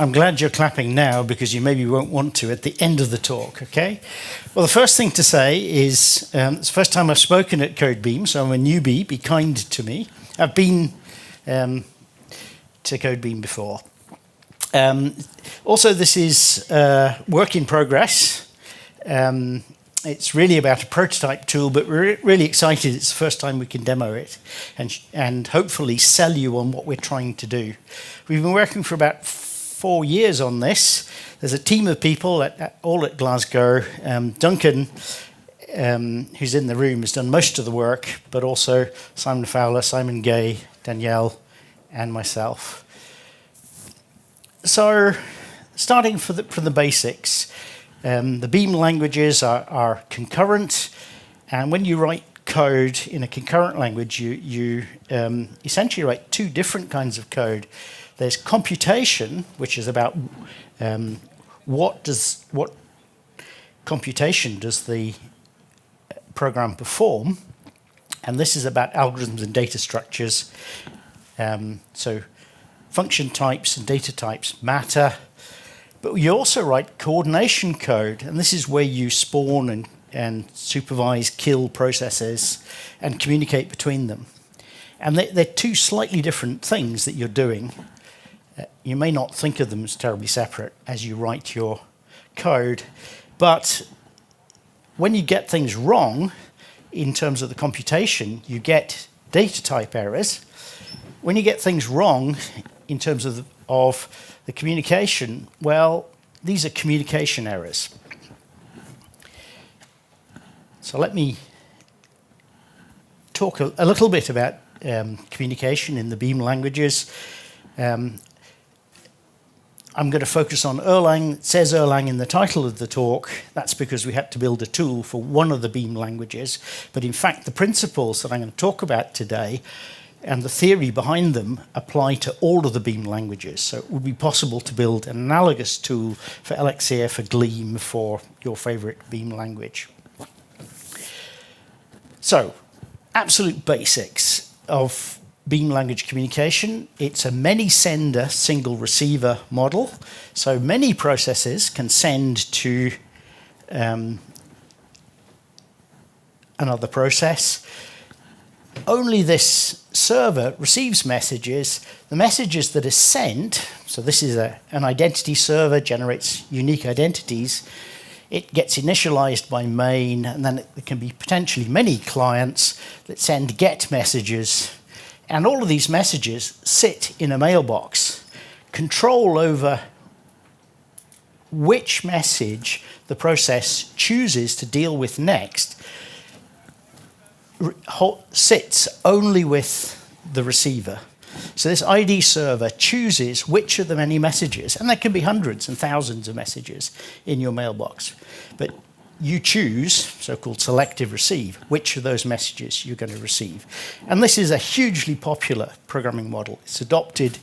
I'm glad you're clapping now because you maybe won't want to at the end of the talk, okay? Well, the first thing to say is it's the first time I've spoken at CodeBeam, so I'm a newbie. Be kind to me. I've been to CodeBeam before. Also, this is work in progress. It's really about a prototype tool, but we're really excited. It's the first time we can demo it and hopefully sell you on what we're trying to do. We've been working for about 4 years on this. There's a team of people all at Glasgow. Duncan, who's in the room, has done most of the work, but also Simon Fowler, Simon Gay, Danielle, and myself. So, starting from the basics, the Beam languages are concurrent, and when you write code in a concurrent language, you essentially write two different kinds of code. There's computation, which is about what computation does the program perform, and this is about algorithms and data structures. So function types and data types matter. But you also write coordination code, and this is where you spawn and supervise, kill processes and communicate between them. And they're two slightly different things that you're doing. You may not think of them as terribly separate as you write your code, but when you get things wrong in terms of the computation, you get data type errors. When you get things wrong in terms of the communication, well, these are communication errors. So let me talk a little bit about communication in the Beam languages. I'm going to focus on Erlang. It says Erlang in the title of the talk. That's because we had to build a tool for one of the Beam languages. But in fact, the principles that I'm going to talk about today and the theory behind them apply to all of the Beam languages. So it would be possible to build an analogous tool for Elixir, for Gleam, for your favorite Beam language. So, absolute basics of Beam language communication. It's a many sender, single receiver model. So many processes can send to another process. Only this server receives messages. The messages that are sent, so this is an identity server, generates unique identities. It gets initialized by main, and then there can be potentially many clients that send get messages. And all of these messages sit in a mailbox. Control over which message the process chooses to deal with next sits only with the receiver. So this ID server chooses which of the many messages, and there can be hundreds and thousands of messages in your mailbox, but you choose, so-called selective receive, which of those messages you're going to receive. And this is a hugely popular programming model. It's adopted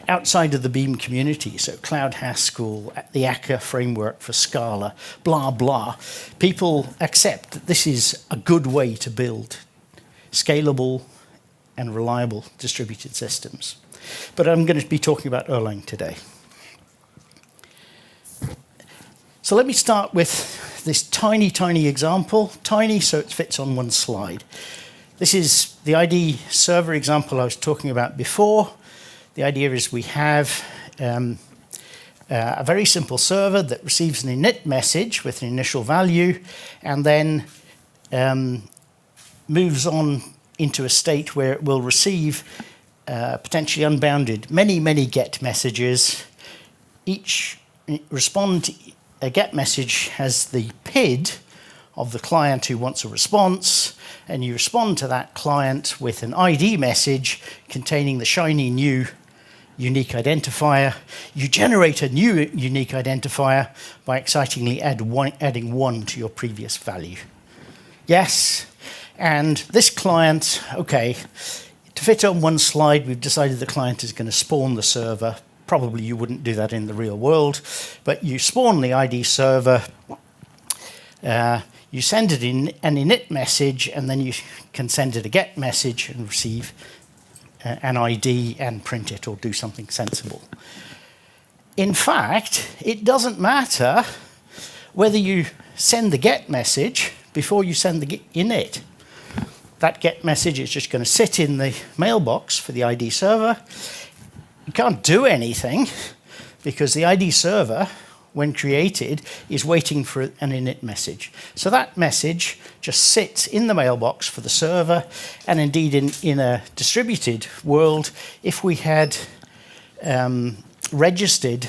outside of the Beam community, so Cloud Haskell, the Akka framework for Scala, blah, blah. People accept that this is a good way to build scalable and reliable distributed systems. But I'm going to be talking about Erlang today. So let me start with this tiny, tiny example. Tiny so it fits on one slide. This is the ID server example I was talking about before. The idea is we have a very simple server that receives an init message with an initial value and then moves on into a state where it will receive potentially unbounded many get messages. Each a get message has the PID of the client who wants a response, and you respond to that client with an ID message containing the shiny new unique identifier. You generate a new unique identifier by excitingly adding 1 to your previous value. Yes? And this client, okay, to fit on one slide, we've decided the client is going to spawn the server. Probably you wouldn't do that in the real world, but you spawn the ID server, you send it in an init message, and then you can send it a get message and receive an ID and print it or do something sensible. In fact, it doesn't matter whether you send the get message before you send the init. That get message is just going to sit in the mailbox for the ID server. You can't do anything because the ID server, when created, is waiting for an init message. So that message just sits in the mailbox for the server, and indeed in a distributed world, if we had registered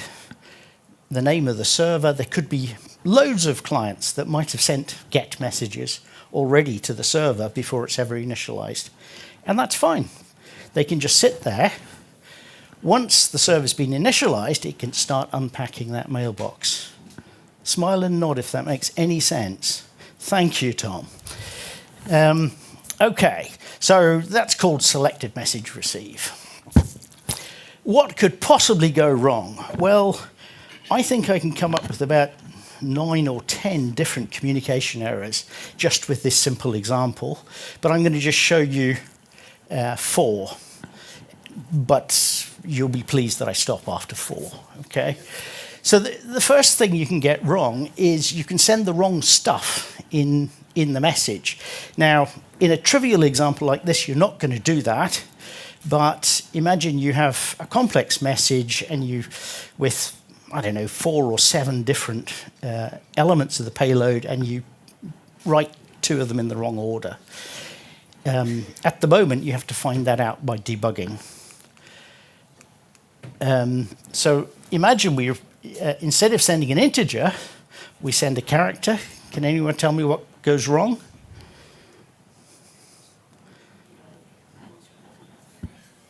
the name of the server, there could be loads of clients that might have sent get messages already to the server before it's ever initialized. And that's fine. They can just sit there. Once the server's been initialized, it can start unpacking that mailbox. Smile and nod if that makes any sense. Thank you, Tom. Okay, so that's called selected message receive. What could possibly go wrong? Well, I think I can come up with about 9 or 10 different communication errors just with this simple example, but I'm going to just show you 4. But you'll be pleased that I stop after 4, okay? So the first thing you can get wrong is you can send the wrong stuff in the message. Now, in a trivial example like this, you're not going to do that, but imagine you have a complex message and you, with, I don't know, 4 or 7 different elements of the payload, and you write 2 of them in the wrong order. At the moment, you have to find that out by debugging. So imagine we, instead of sending an integer, we send a character. Can anyone tell me what goes wrong?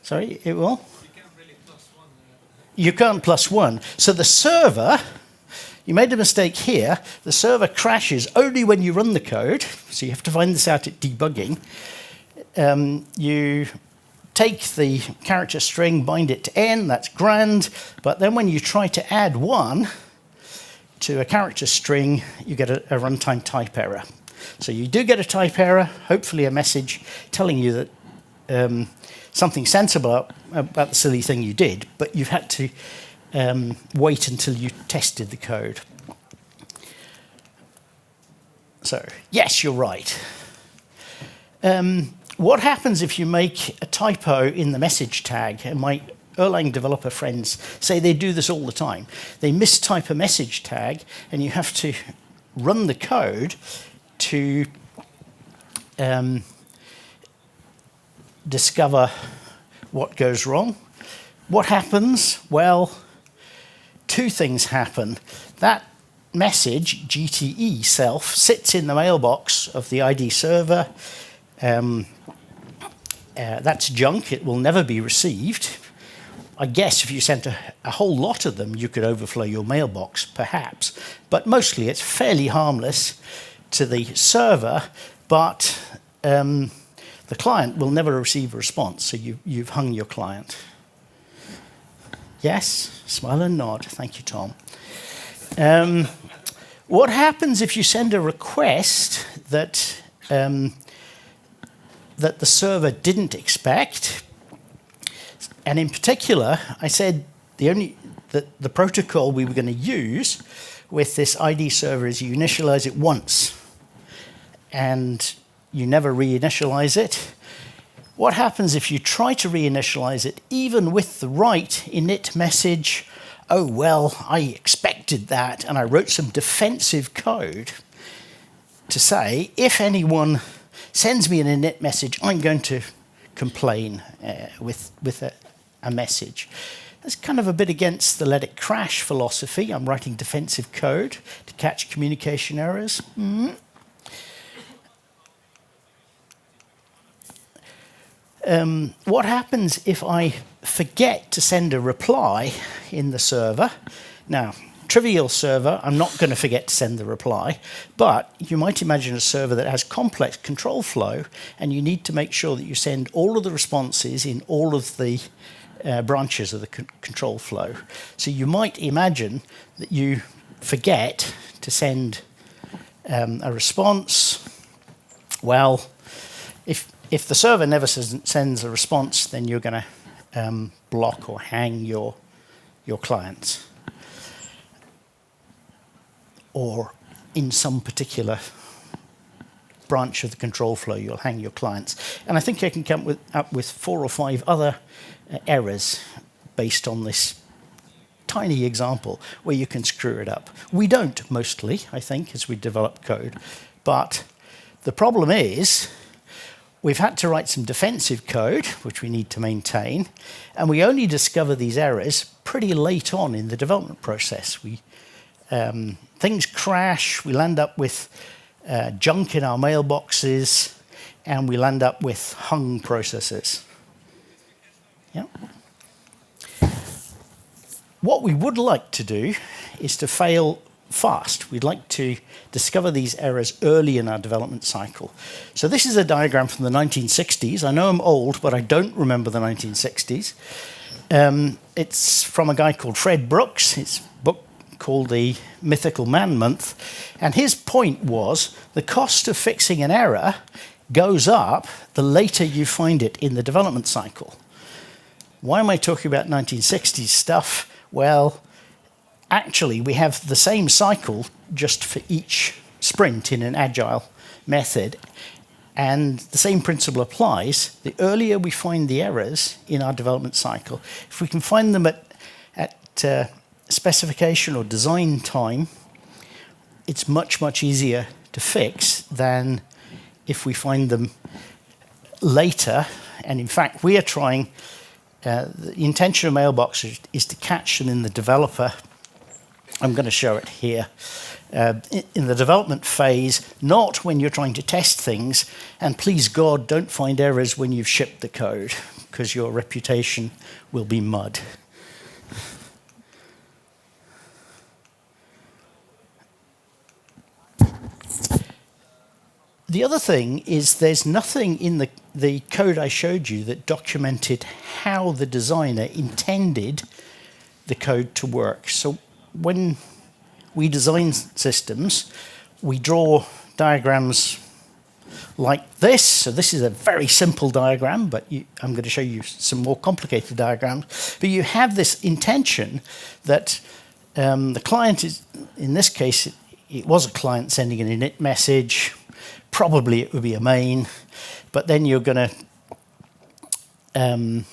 Sorry, it will? You can't really +1. You can't +1. So the server, you made a mistake here. The server crashes only when you run the code. So you have to find this out at debugging. You take the character string, bind it to n, that's grand, but then when you try to add 1 to a character string, you get a runtime type error. So you do get a type error, hopefully a message telling you that something sensible about the silly thing you did, but you've had to wait until you tested the code. So, yes, you're right. What happens if you make a typo in the message tag? And my Erlang developer friends say they do this all the time. They mistype a message tag, and you have to run the code to discover what goes wrong. What happens? Well, 2 things happen. That message, GTE self, sits in the mailbox of the ID server. That's junk. It will never be received. I guess if you sent a whole lot of them, you could overflow your mailbox, perhaps. But mostly it's fairly harmless to the server, but the client will never receive a response, so you've hung your client. Yes? Smile and nod. Thank you, Tom. What happens if you send a request that the server didn't expect? And in particular, I said the protocol we were going to use with this ID server is you initialize it once and you never reinitialize it. What happens if you try to reinitialize it even with the right init message? Oh, well, I expected that, and I wrote some defensive code to say, if anyone sends me an init message, I'm going to complain with a message. That's kind of a bit against the let it crash philosophy. I'm writing defensive code to catch communication errors. What happens if I forget to send a reply in the server? Now, trivial server, I'm not going to forget to send the reply, but you might imagine a server that has complex control flow, and you need to make sure that you send all of the responses in all of the branches of the control flow. So you might imagine that you forget to send a response. Well, if the server never sends a response, then you're going to block or hang your clients. or in some particular branch of the control flow you'll hang your clients. And I think I can come up with 4 or 5 other errors based on this tiny example where you can screw it up. We don't mostly, I think, as we develop code. But the problem is we've had to write some defensive code, which we need to maintain, and we only discover these errors pretty late on in the development process. Things crash, we land up with junk in our mailboxes, and we land up with hung processes. Yeah. What we would like to do is to fail fast. We'd like to discover these errors early in our development cycle. So this is a diagram from the 1960s. I know I'm old, but I don't remember the 1960s. It's from a guy called Fred Brooks. It's a book called The Mythical Man Month. And his point was the cost of fixing an error goes up the later you find it in the development cycle. Why am I talking about 1960s stuff? Well, actually, we have the same cycle just for each sprint in an agile method. And the same principle applies. The earlier we find the errors in our development cycle, if we can find them at specification or design time, it's much, much easier to fix than if we find them later. And in fact, we are trying, the intention of Mailboxer is to catch them in the developer. I'm going to show it here. In the development phase, not when you're trying to test things, and please God, don't find errors when you've shipped the code, because your reputation will be mud. The other thing is there's nothing in the code I showed you that documented how the designer intended the code to work. So when we design systems, we draw diagrams like this. So this is a very simple diagram, but I'm going to show you some more complicated diagrams. But you have this intention that the client is, in this case, it was a client sending an init message. Probably it would be a main, but then you're going to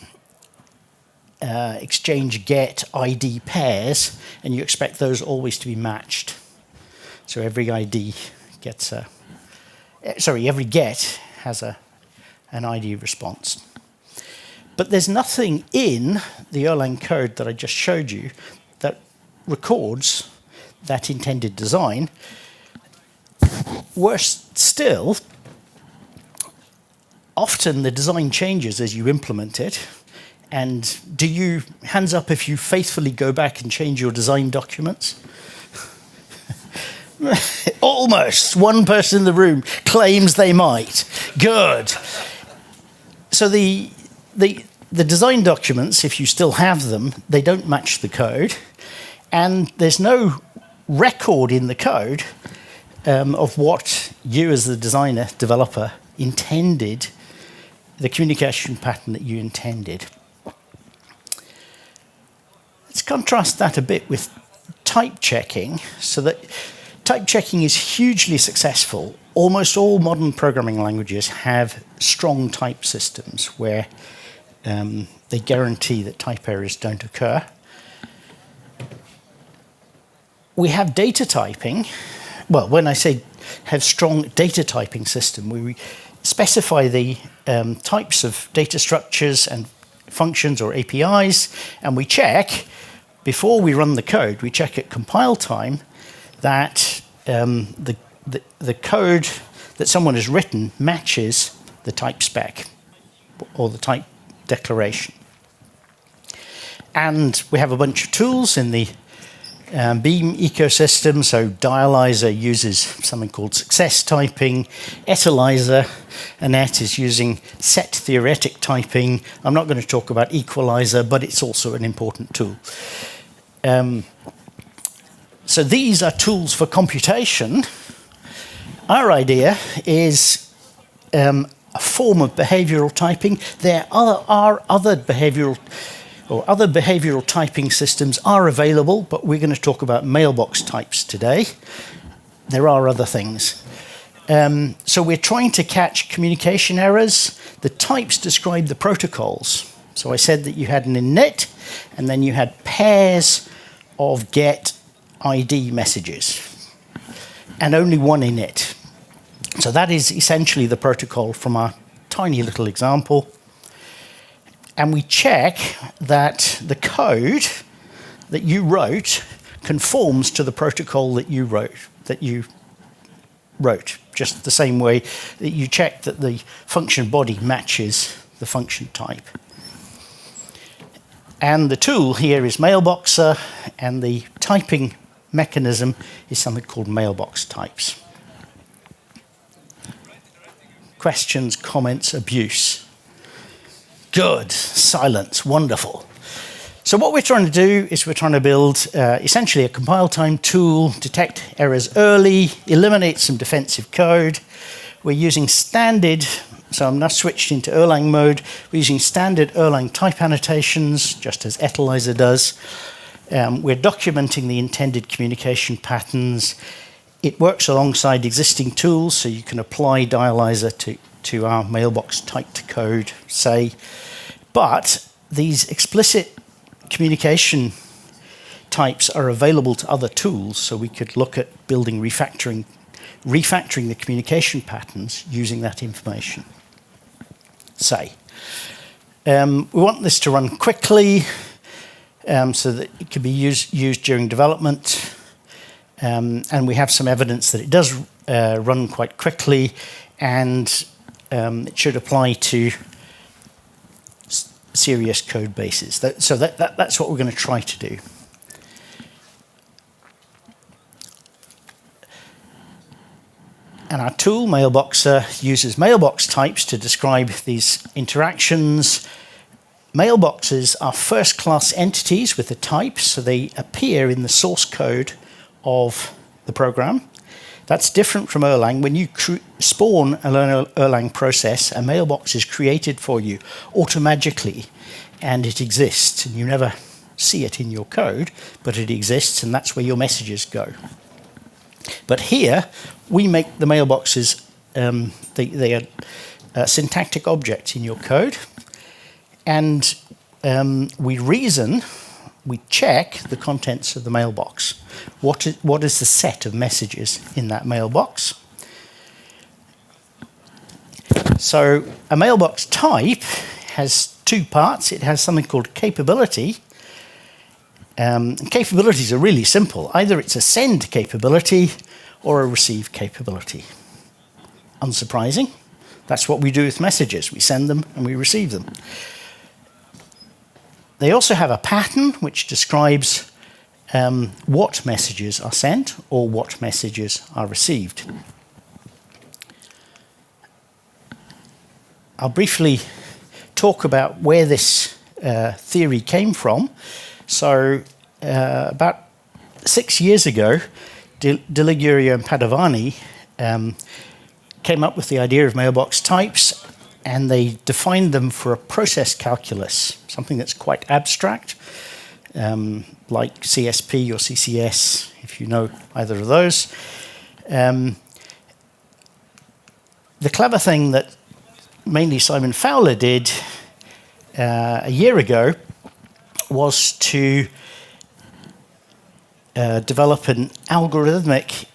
exchange get ID pairs, and you expect those always to be matched. So every ID gets every get has an ID response. But there's nothing in the Erlang code that I just showed you that records that intended design. Worse still, often the design changes as you implement it. And do you, hands up if you faithfully go back and change your design documents? Almost. One person in the room claims they might. Good. So the design documents, if you still have them, they don't match the code. And there's no record in the code of what you as the designer, developer, intended, the communication pattern that you intended. Let's contrast that a bit with type checking, so that type checking is hugely successful. Almost all modern programming languages have strong type systems where they guarantee that type errors don't occur. We have data typing. Well, when I say have strong data typing system, we specify the types of data structures and functions or APIs, and we check, before we run the code, we check at compile time that the code that someone has written matches the type spec or the type declaration. And we have a bunch of tools in the Beam ecosystem. So Dialyzer uses something called success typing. Etylizer, Annette, is using set theoretic typing. I'm not going to talk about equalizer, but it's also an important tool. So these are tools for computation. Our idea is a form of behavioral typing. There are other behavioral or other behavioral typing systems are available, but we're going to talk about mailbox types today. There are other things. So we're trying to catch communication errors. The types describe the protocols. So I said that you had an init, and then you had pairs of get ID messages, and only one init. So that is essentially the protocol from our tiny little example. And we check that the code that you wrote conforms to the protocol that you wrote, just the same way that you check that the function body matches the function type. And the tool here is Mailboxer, and the typing mechanism is something called mailbox types. Questions, comments, abuse? Good. Silence. Wonderful. So what we're trying to do is we're trying to build essentially a compile time tool, detect errors early, eliminate some defensive code. We're using standard, so I'm now switched into Erlang mode. We're using standard Erlang type annotations, just as Elixir does. We're documenting the intended communication patterns. It works alongside existing tools, so you can apply Dialyzer to our mailbox typed code, say. But these explicit communication types are available to other tools, so we could look at building refactoring the communication patterns using that information. Say. We want this to run quickly, so that it can be used during development. And we have some evidence that it does run quite quickly, and it should apply to serious code bases. So that's what we're going to try to do. And our tool, Mailboxer, uses mailbox types to describe these interactions. Mailboxes are first-class entities with a type, so they appear in the source code of the program. That's different from Erlang. When you spawn an Erlang process, a mailbox is created for you automatically, and it exists. And you never see it in your code, but it exists, and that's where your messages go. But here, we make the mailboxes, they are syntactic objects in your code, and we check the contents of the mailbox. What is the set of messages in that mailbox? So a mailbox type has two parts. It has something called capability. Capabilities are really simple. Either it's a send capability or a receive capability. Unsurprising. That's what we do with messages. We send them and we receive them. They also have a pattern which describes what messages are sent or what messages are received. I'll briefly talk about where this theory came from. So about 6 years ago, D'Ligurio and Padovani came up with the idea of mailbox types, and they defined them for a process calculus, something that's quite abstract, like CSP or CCS, if you know either of those. The clever thing that mainly Simon Fowler did a year ago was to develop an algorithmic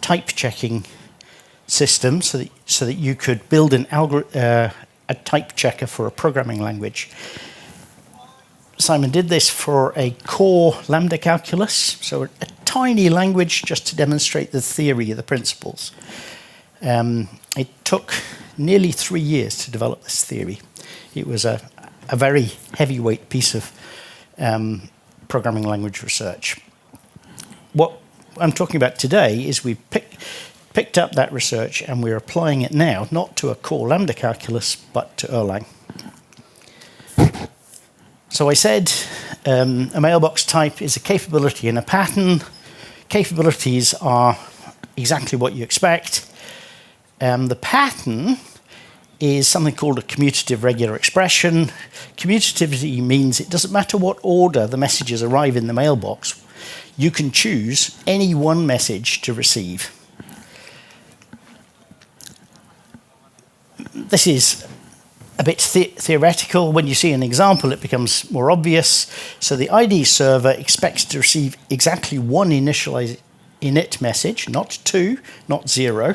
type checking system so that you could build a type checker for a programming language. Simon did this for a core lambda calculus, so a tiny language just to demonstrate the theory of the principles. It took nearly 3 years to develop this theory. It was a very heavyweight piece of programming language research. What I'm talking about today is we picked up that research and we're applying it now, not to a core lambda calculus, but to Erlang. So I said a mailbox type is a capability and a pattern. Capabilities are exactly what you expect. The pattern is something called a commutative regular expression. Commutativity means it doesn't matter what order the messages arrive in the mailbox, you can choose any one message to receive. This is a bit theoretical. When you see an example, it becomes more obvious. So the ID server expects to receive exactly one init message, not two, not zero,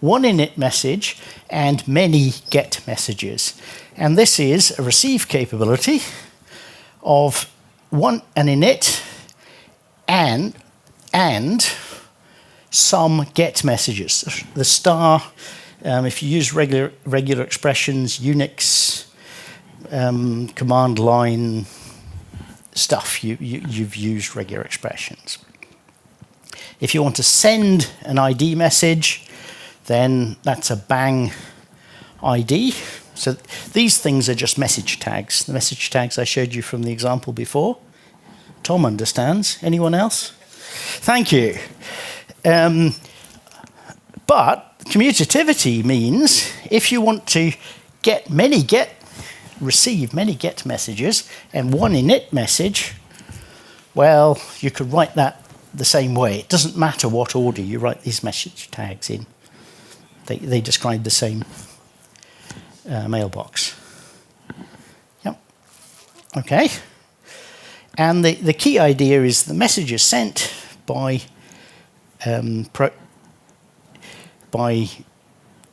one init message and many get messages. And this is a receive capability of an init and some get messages. The star, if you use regular expressions, Unix, command line stuff, you've used regular expressions. If you want to send an ID message, then that's a bang ID. So these things are just message tags. The message tags I showed you from the example before. Tom understands. Anyone else? Thank you. But commutativity means if you want to receive many get messages and one init message, well, you could write that the same way. It doesn't matter what order you write these message tags in. They describe the same mailbox. Yep. Okay. And the key idea is the message is sent by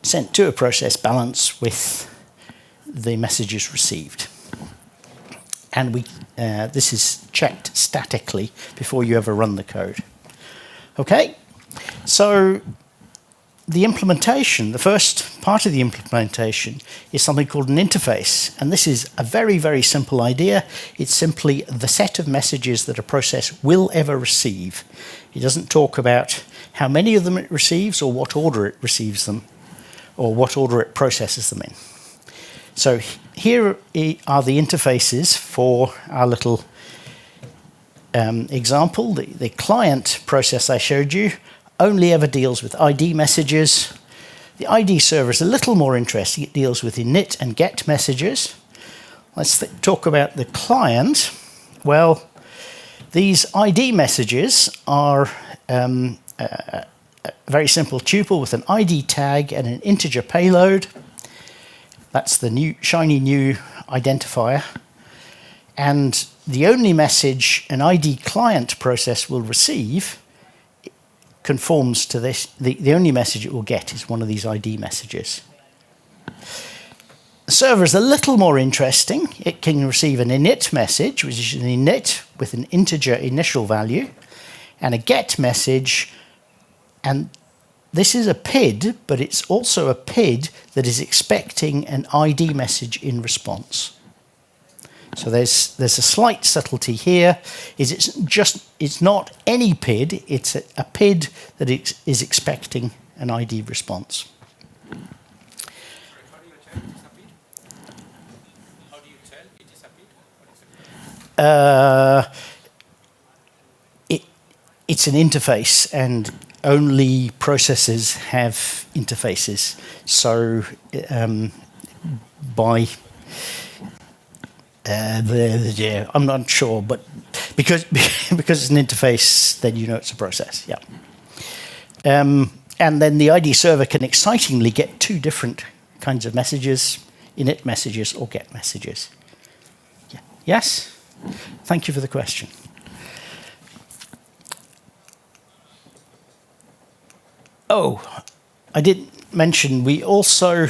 sent to a process balance with the messages received. And this is checked statically before you ever run the code. Okay, so the implementation, the first part of the implementation is something called an interface. And this is a very, very simple idea. It's simply the set of messages that a process will ever receive. It doesn't talk about how many of them it receives or what order it receives them or what order it processes them in. So here are the interfaces for our little example. The client process I showed you only ever deals with ID messages. The ID server is a little more interesting. It deals with init and get messages. Let's talk about the client. Well, these ID messages are a very simple tuple with an ID tag and an integer payload. That's the new shiny new identifier. And the only message an ID client process will receive conforms to this. The only message it will get is one of these ID messages. The server is a little more interesting. It can receive an init message, which is an init with an integer initial value, and a get message. And this is a PID, but it's also a PID that is expecting an ID message in response. So there's a slight subtlety here. It's not any PID, it's a PID that is expecting an ID response. How do you tell it is a PID? It's an interface, and only processes have interfaces. So I'm not sure, but because it's an interface, then you know it's a process. Yeah. And then the ID server can excitingly get two different kinds of messages: init messages or get messages. Yeah. Yes. Thank you for the question. Oh, I didn't mention we also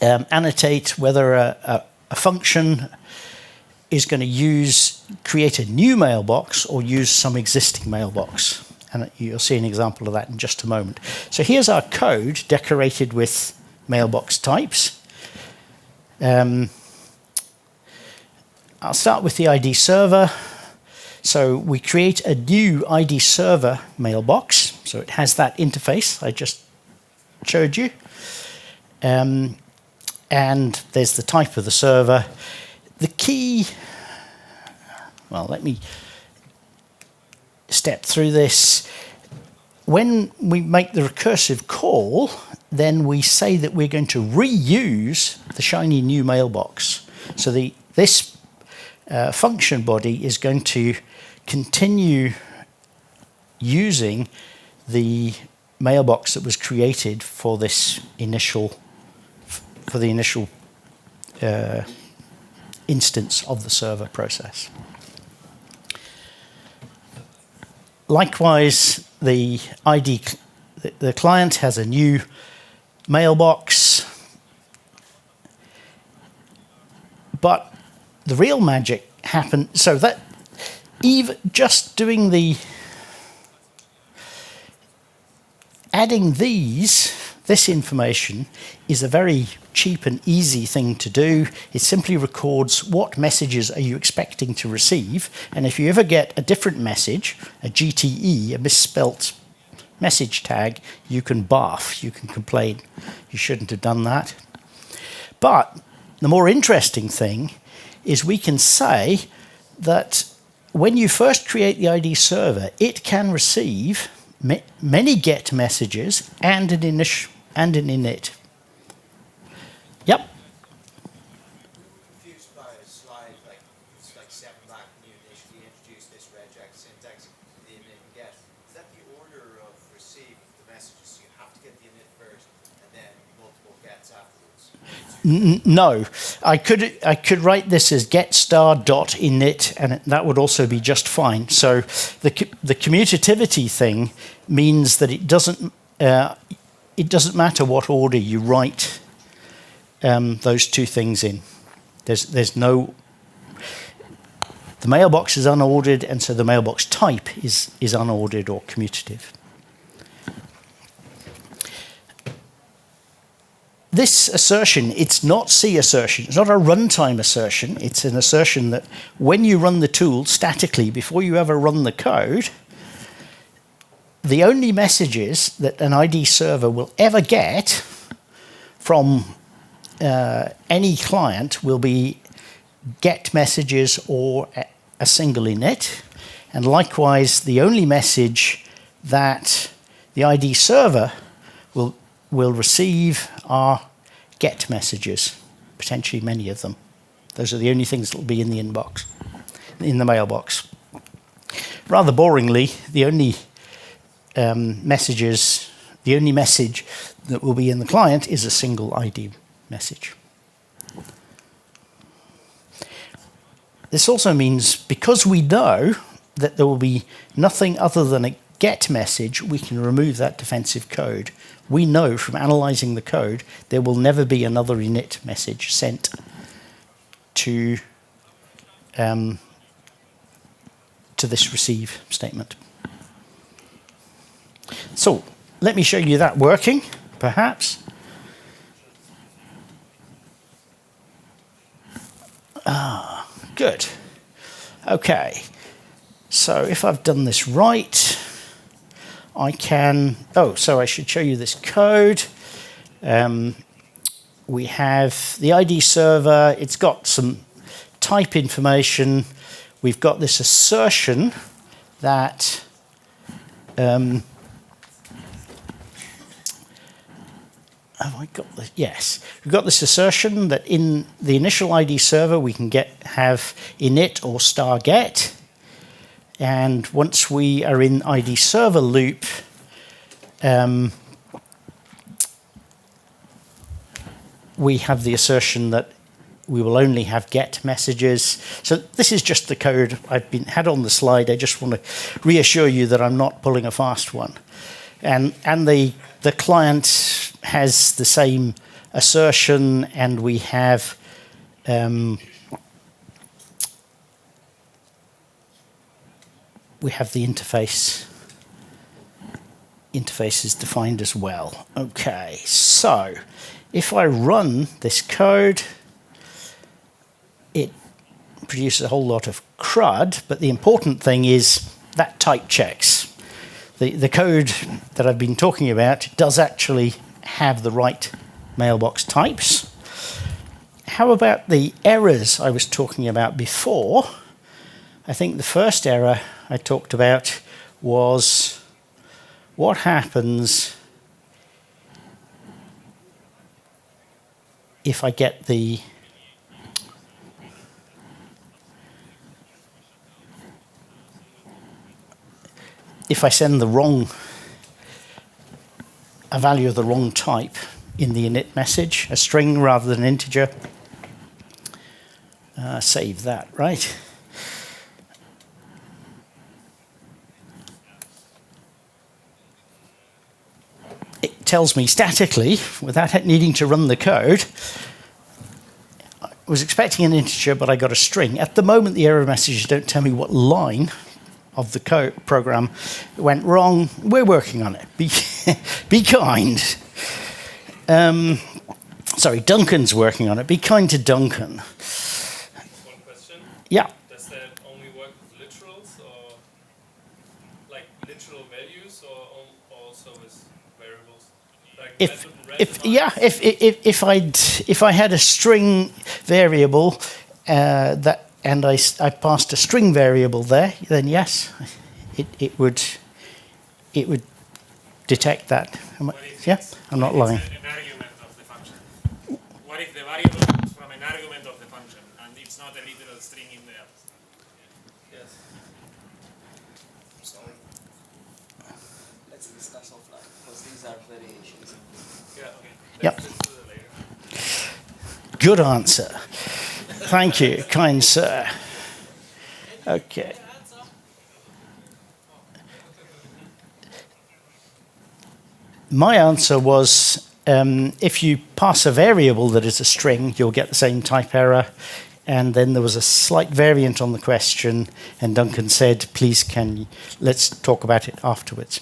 annotate whether a function is going to create a new mailbox or use some existing mailbox. And you'll see an example of that in just a moment. So here's our code decorated with mailbox types. I'll start with the ID server. So we create a new ID server mailbox. So it has that interface I just showed you. And there's the type of the server. The key, well, let me step through this. When we make the recursive call, then we say that we're going to reuse the shiny new mailbox. So this function body is going to continue using the mailbox that was created for this initial instance of the server process. Likewise, the client has a new mailbox, but the real magic happened. So that even just doing adding this information is a very cheap and easy thing to do. It simply records what messages are you expecting to receive, and if you ever get a different message, a GTE, a misspelt message tag, you can barf, you can complain. You shouldn't have done that. But the more interesting thing is we can say that when you first create the ID server, it can receive many get messages and an init. Yep. Confused by a slide it's like 7 back when you initially introduced this regex syntax, the init and get. Is that the order of receive of the messages? So you have to get the init first and then multiple gets afterwards? No, I could write this as get star dot init, and that would also be just fine. So the commutativity thing means that it doesn't matter what order you write those two things in. There's no. The mailbox is unordered, and so the mailbox type is unordered or commutative. This assertion, it's not C assertion, it's not a runtime assertion, it's an assertion that when you run the tool statically, before you ever run the code, the only messages that an ID server will ever get from any client will be get messages or a single init, and likewise the only message that the ID server will receive are get messages, potentially many of them. Those are the only things that will be in the inbox, in the mailbox. Rather boringly, the only message that will be in the client is a single ID message. This also means because we know that there will be nothing other than a get message, we can remove that defensive code. We know from analyzing the code there will never be another init message sent to this receive statement. So let me show you that working, perhaps. Good. Okay. So if I've done this right, I can, so I should show you this code. We have the ID server, it's got some type information. We've got this assertion that have I got this? Yes. We've got this assertion that in the initial ID server we can have init or star get. And once we are in ID server loop, we have the assertion that we will only have get messages. So this is just the code I've had on the slide. I just want to reassure you that I'm not pulling a fast one. And the client has the same assertion, and we have the interface. Interface is defined as well. Okay, so if I run this code, it produces a whole lot of crud, but the important thing is that type checks. The code that I've been talking about does actually have the right mailbox types. How about the errors I was talking about before? I think the first error I talked about was what happens if I get the if I send the wrong a value of the wrong type in the init message, a string rather than an integer. Save that, right? It tells me statically, without needing to run the code, I was expecting an integer, but I got a string. At the moment, the error messages don't tell me what line of the code program went wrong. We're working on it. Be kind. Sorry, Duncan's working on it. Be kind to Duncan. One question. Yeah. Does that only work with literals, or like literal values, or also with variables? Like If I had a string variable and I passed a string variable there, then yes, it would detect that. Yeah, I'm not lying. An argument of the function. What if the variable comes from an argument of the function and it's not a literal string in there? Yes. Sorry. Let's discuss offline because these are variations. Yeah. Okay. Yep. Let's do it later. Good answer. Thank you, kind sir. Okay. My answer was, if you pass a variable that is a string, you'll get the same type error. And then there was a slight variant on the question, and Duncan said, please, let's talk about it afterwards.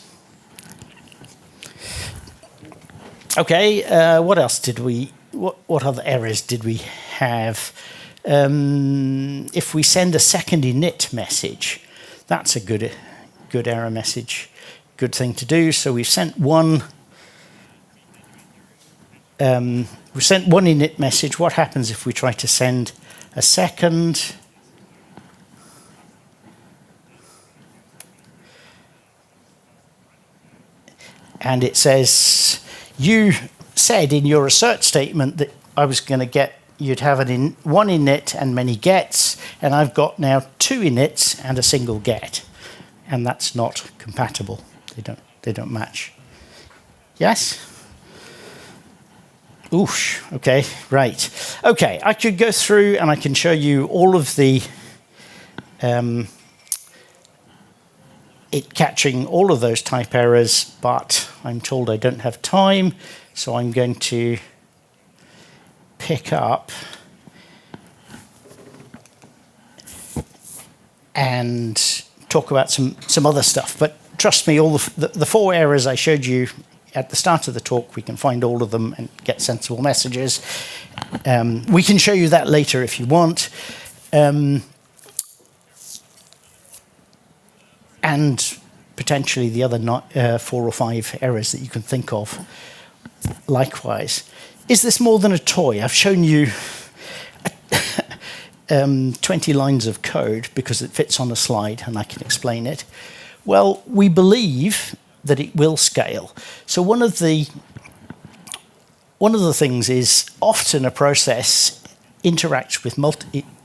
Okay, what else did what other errors did we have? If we send a second init message, that's a good error message, good thing to do. So we've sent one. We sent one init message. What happens if we try to send a second? And it says, you said in your assert statement that I was going to get, you'd have one init and many gets, and I've got now two inits and a single get, and that's not compatible. They don't match. Yes? Oosh. Okay. Right. Okay. I could go through and I can show you all of the it catching all of those type errors, but I'm told I don't have time, so I'm going to pick up and talk about some other stuff. But trust me, all the four errors I showed you at the start of the talk, we can find all of them and get sensible messages. We can show you that later if you want. And potentially the other 4 or 5 errors that you can think of. Likewise. Is this more than a toy? I've shown you 20 lines of code because it fits on a slide and I can explain it. Well, we believe that it will scale. So one of the things is often a process interacts with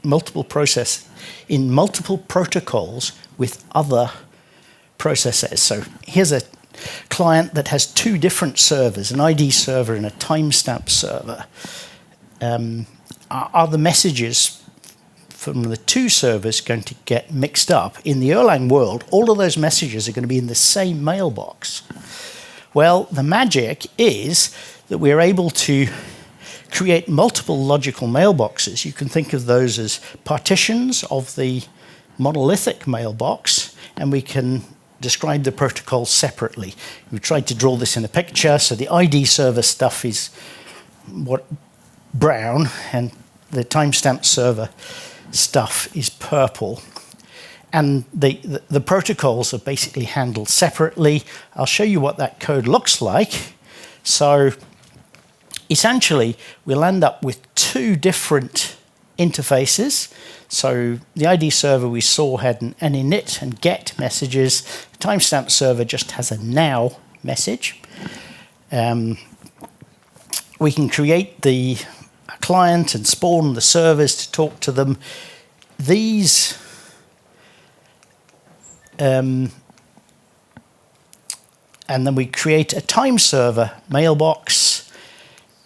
multiple process in multiple protocols with other processes. So here's a client that has 2 different servers, an ID server and a timestamp server. Are the messages from the 2 servers going to get mixed up? In the Erlang world, all of those messages are going to be in the same mailbox. Well, the magic is that we're able to create multiple logical mailboxes. You can think of those as partitions of the monolithic mailbox, and we can describe the protocols separately. We tried to draw this in a picture, so the ID server stuff is brown, and the timestamp server stuff is purple. And the protocols are basically handled separately. I'll show you what that code looks like. So essentially, we'll end up with 2 different interfaces. So the ID server we saw had an init and get messages. The timestamp server just has a now message. We can create the client and spawn the servers to talk to them. These and then we create a time server mailbox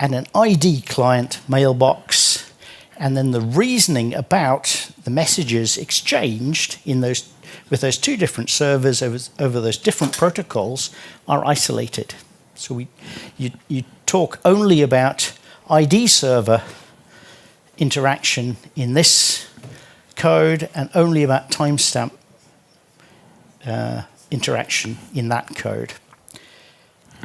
and an ID client mailbox, and then the reasoning about the messages exchanged in those with those two different servers over those different protocols are isolated. So you talk only about ID server interaction in this code and only about timestamp interaction in that code.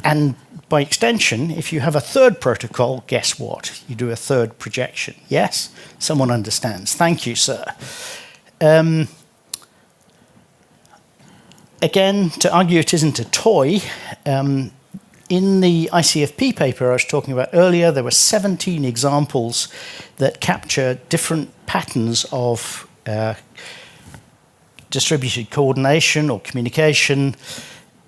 And by extension, if you have a third protocol, guess what? You do a third projection. Yes? Someone understands. Thank you, sir. Again, to argue it isn't a toy, in the ICFP paper I was talking about earlier, there were 17 examples that capture different patterns of distributed coordination or communication,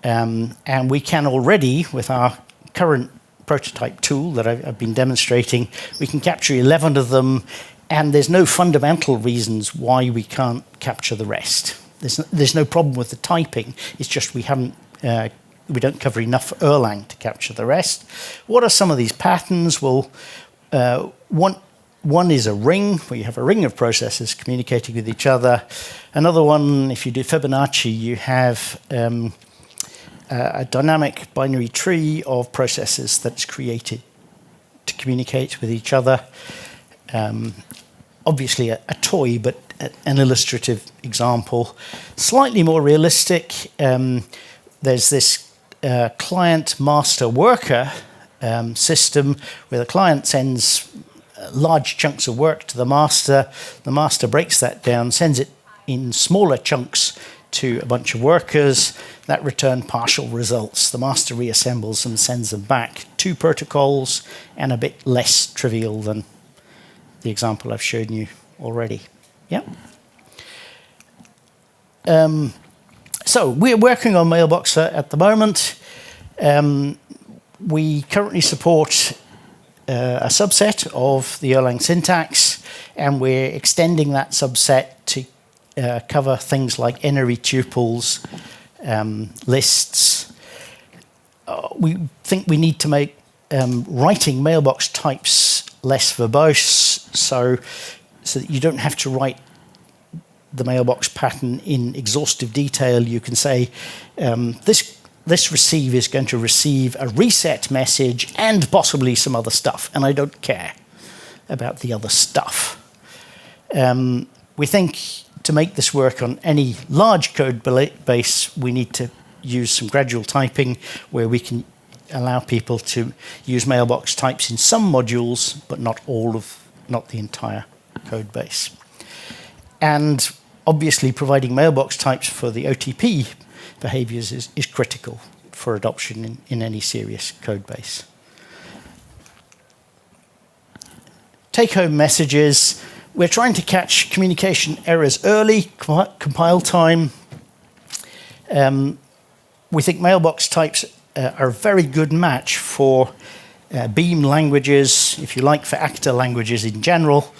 and we can already, with our current prototype tool that I've been demonstrating, we can capture 11 of them, and there's no fundamental reasons why we can't capture the rest. There's no problem with the typing, it's just we don't cover enough Erlang to capture the rest. What are some of these patterns? Well, one is a ring, where you have a ring of processes communicating with each other. Another one, if you do Fibonacci, you have a dynamic binary tree of processes that's created to communicate with each other. Obviously a toy, but an illustrative example. Slightly more realistic, there's this client master worker system where the client sends large chunks of work to the master breaks that down, sends it in smaller chunks to a bunch of workers that return partial results. The master reassembles them, sends them back. Two protocols, and a bit less trivial than the example I've shown you already. Yeah. So we're working on Mailboxer at the moment. We currently support a subset of the Erlang syntax, and we're extending that subset to cover things like n-ary tuples, lists. We think we need to make writing mailbox types less verbose, so that you don't have to write the mailbox pattern in exhaustive detail. You can say, this receive is going to receive a reset message and possibly some other stuff, and I don't care about the other stuff. We think to make this work on any large code base, we need to use some gradual typing where we can allow people to use mailbox types in some modules, but not the entire code base. And obviously providing mailbox types for the OTP behaviors is critical for adoption in any serious code base. Take-home messages. We're trying to catch communication errors early, compile time. We think mailbox types are a very good match for Beam languages, if you like, for Akka languages in general.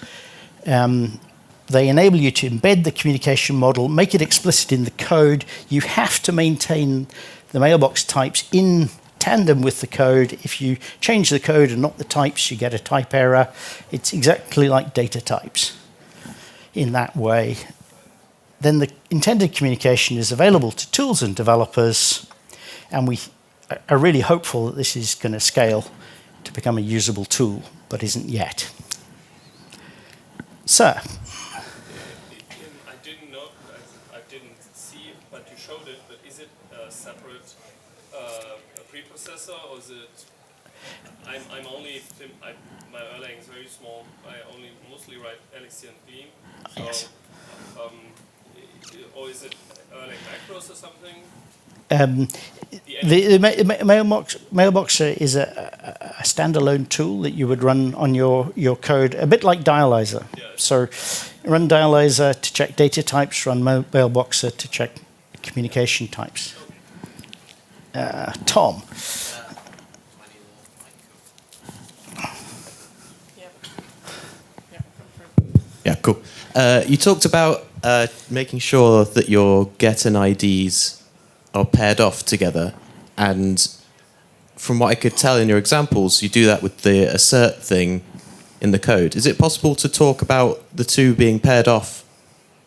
They enable you to embed the communication model, make it explicit in the code. You have to maintain the mailbox types in tandem with the code. If you change the code and not the types, you get a type error. It's exactly like data types in that way. Then the intended communication is available to tools and developers, and we are really hopeful that this is going to scale to become a usable tool, but isn't yet. So, I didn't see, but you showed it. But is it a separate preprocessor, or is it? My Erlang is very small. I only mostly write Elixir and Beam. So, yes. Or is it Erlang macros or something? The Mailboxer is a standalone tool that you would run on your code, a bit like Dialyzer. Yeah. So run Dialyzer to check data types, run Mailboxer to check communication types. Tom. cool. You talked about making sure that your get and IDs are paired off together, and from what I could tell in your examples, you do that with the assert thing in the code. Is it possible to talk about the two being paired off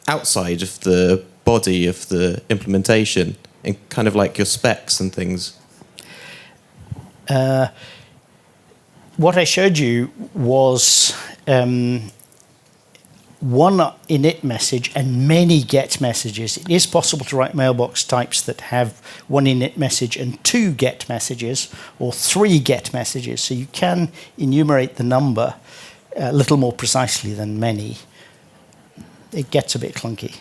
outside of the body of the implementation, in kind of like your specs and things? What I showed you was one init message and many get messages. It is possible to write mailbox types that have one init message and two get messages, or three get messages. So you can enumerate the number a little more precisely than many. It gets a bit clunky.